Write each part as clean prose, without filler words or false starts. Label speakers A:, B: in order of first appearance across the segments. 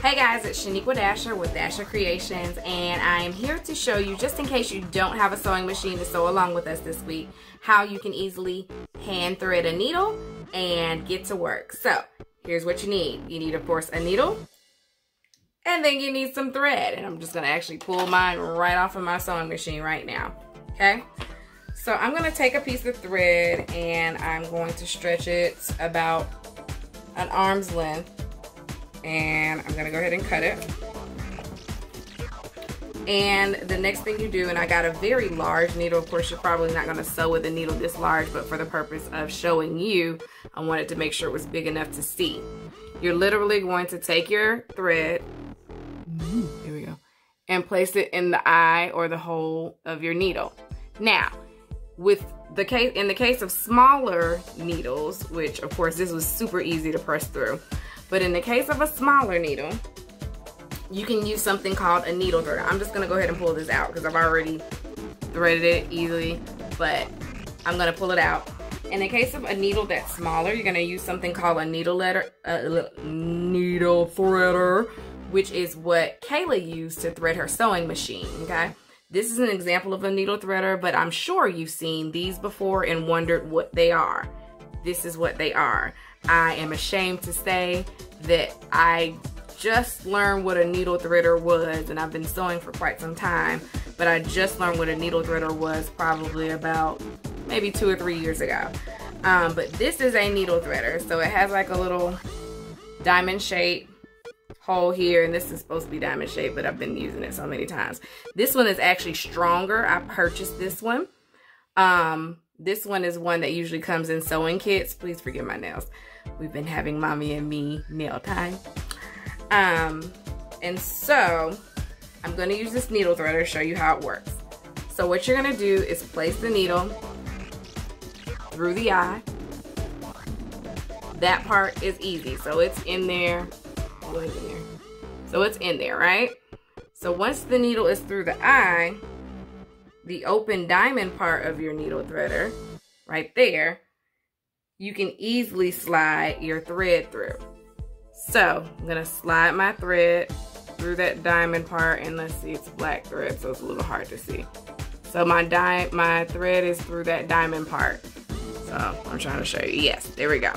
A: Hey guys, it's Shaniqua Dasher with Dasher Creations, and I am here to show you, just in case you don't have a sewing machine to sew along with us this week, how you can easily hand thread a needle and get to work. So here's what you need. You need, of course, a needle, and then you need some thread. And I'm just gonna actually pull mine right off of my sewing machine right now, okay? So I'm gonna take a piece of thread and I'm going to stretch it about an arm's length. And I'm gonna go ahead and cut it. And the next thing you do, and I got a very large needle, of course you're probably not gonna sew with a needle this large, but for the purpose of showing you, I wanted to make sure it was big enough to see. You're literally going to take your thread, here we go, and place it in the eye or the hole of your needle. Now, in the case of smaller needles, which of course this was super easy to press through, but in the case of a smaller needle, you can use something called a needle threader. I'm just gonna go ahead and pull this out because I've already threaded it easily, but I'm gonna pull it out. In the case of a needle that's smaller, you're gonna use something called a needle threader, which is what Kayla used to thread her sewing machine, okay? This is an example of a needle threader, but I'm sure you've seen these before and wondered what they are. This is what they are. I am ashamed to say that I just learned what a needle threader was, and I've been sewing for quite some time, but I just learned what a needle threader was probably about maybe 2 or 3 years ago. But this is a needle threader, so it has like a little diamond shape hole here, and this is supposed to be diamond shaped, but I've been using it so many times. This one is actually stronger. I purchased this one. This one is one that usually comes in sewing kits. Please forgive my nails. We've been having mommy and me nail time. And so I'm gonna use this needle threader to show you how it works. So what you're gonna do is place the needle through the eye. That part is easy. So it's in there. So it's in there, right? So once the needle is through the eye, the open diamond part of your needle threader, right there, you can easily slide your thread through. So I'm gonna slide my thread through that diamond part, and let's see, it's black thread, so it's a little hard to see. So my thread is through that diamond part. So I'm trying to show you. Yes, there we go.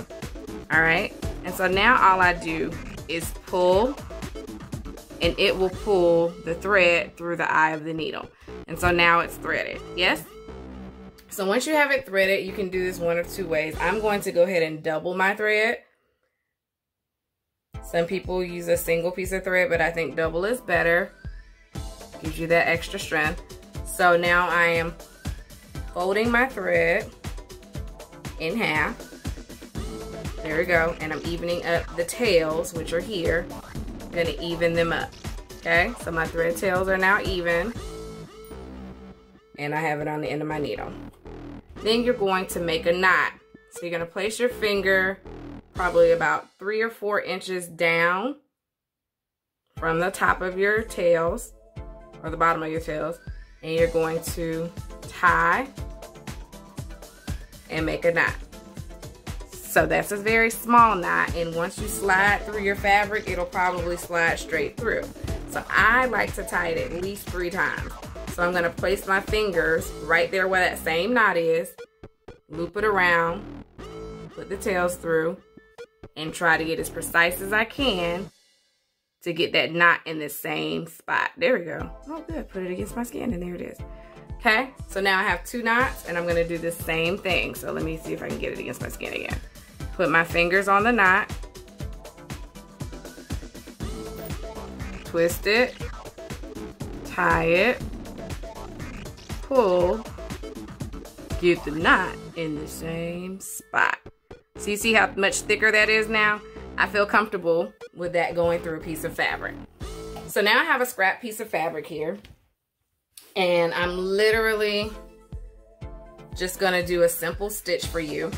A: All right, and so now all I do is pull, and it will pull the thread through the eye of the needle. And so now it's threaded, yes? So once you have it threaded, you can do this one of two ways. I'm going to go ahead and double my thread. Some people use a single piece of thread, but I think double is better. Gives you that extra strength. So now I am folding my thread in half. There we go. And I'm evening up the tails, which are here. I'm gonna even them up, okay? So my thread tails are now even. And I have it on the end of my needle. Then you're going to make a knot. So you're gonna place your finger probably about 3 or 4 inches down from the top of your tails, or the bottom of your tails, and you're going to tie and make a knot. So that's a very small knot, and once you slide through your fabric, it'll probably slide straight through. So I like to tie it at least 3 times. So I'm gonna place my fingers right there where that same knot is, loop it around, put the tails through, and try to get as precise as I can to get that knot in the same spot. There we go. Oh good, put it against my skin, and there it is. Okay, so now I have 2 knots, and I'm gonna do the same thing. So let me see if I can get it against my skin again. Put my fingers on the knot, twist it, tie it, pull, get the knot in the same spot. So you see how much thicker that is now? I feel comfortable with that going through a piece of fabric. So now I have a scrap piece of fabric here, and I'm literally just gonna do a simple stitch for you.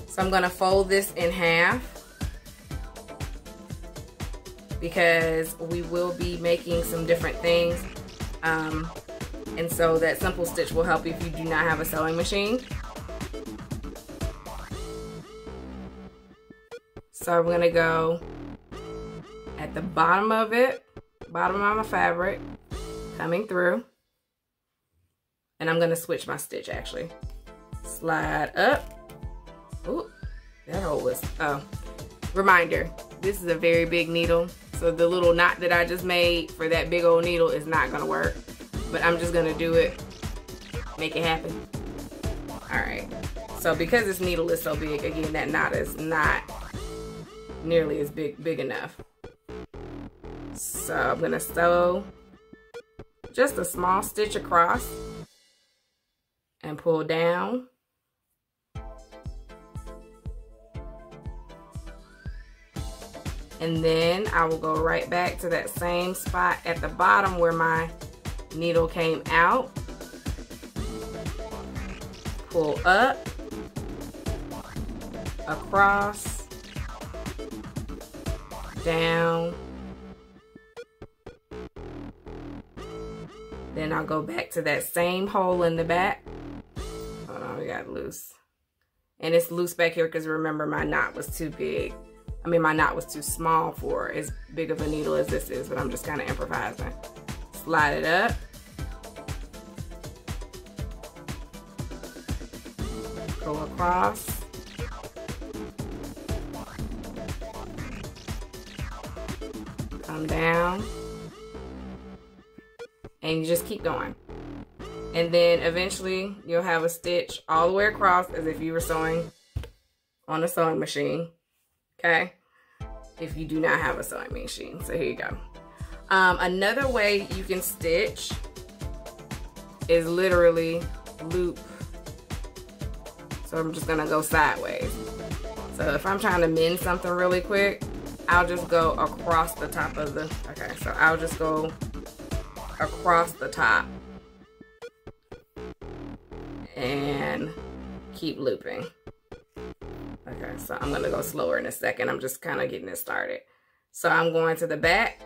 A: So I'm gonna fold this in half because we will be making some different things. And so that simple stitch will help you if you do not have a sewing machine. So I'm gonna go at the bottom of it, bottom of my fabric, coming through. And I'm gonna switch my stitch actually. Slide up. Ooh, that hole was, oh. Reminder, this is a very big needle. So the little knot that I just made for that big old needle is not gonna work. But I'm just gonna do it, make it happen. All right, so because this needle is so big, again, that knot is not nearly as big enough. So I'm gonna sew just a small stitch across and pull down. And then I will go right back to that same spot at the bottom where my needle came out. Pull up, across, down. Then I'll go back to that same hole in the back. Hold on, we got loose. And it's loose back here because remember my knot was too big. I mean, my knot was too small for as big of a needle as this is, but I'm just kind of improvising. Slide it up. Go across. Come down. And you just keep going. And then eventually you'll have a stitch all the way across as if you were sewing on a sewing machine. Okay, if you do not have a sewing machine. So here you go. Another way you can stitch is literally loop. So I'm just gonna go sideways. So if I'm trying to mend something really quick, I'll just go across the top of the, okay, so I'll just go across the top and keep looping. Okay, so I'm gonna go slower in a second. I'm just kind of getting it started. So I'm going to the back,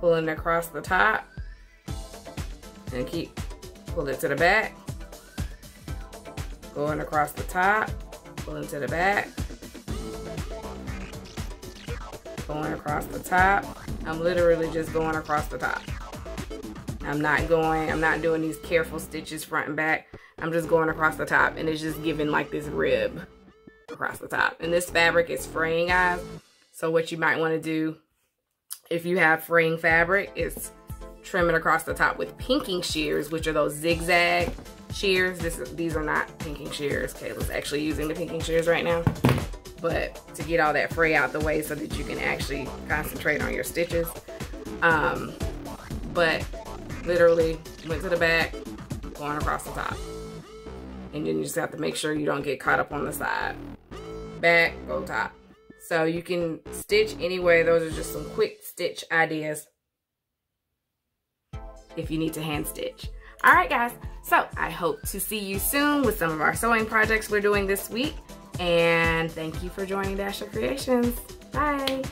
A: pulling across the top, and keep pull it to the back, going across the top, pulling to the back, going across the top. I'm literally just going across the top. I'm not doing these careful stitches front and back. I'm just going across the top, and it's just giving like this rib across the top. And this fabric is fraying, guys. So what you might want to do if you have fraying fabric is trim it across the top with pinking shears, which are those zigzag shears. These are not pinking shears. Kayla's actually using the pinking shears right now. But to get all that fray out the way so that you can actually concentrate on your stitches. But literally went to the back, going across the top. And then you just have to make sure you don't get caught up on the side. Back, go top. So you can stitch anyway. Those are just some quick stitch ideas if you need to hand stitch. All right, guys. So I hope to see you soon with some of our sewing projects we're doing this week. And thank you for joining Dasher Creations. Bye.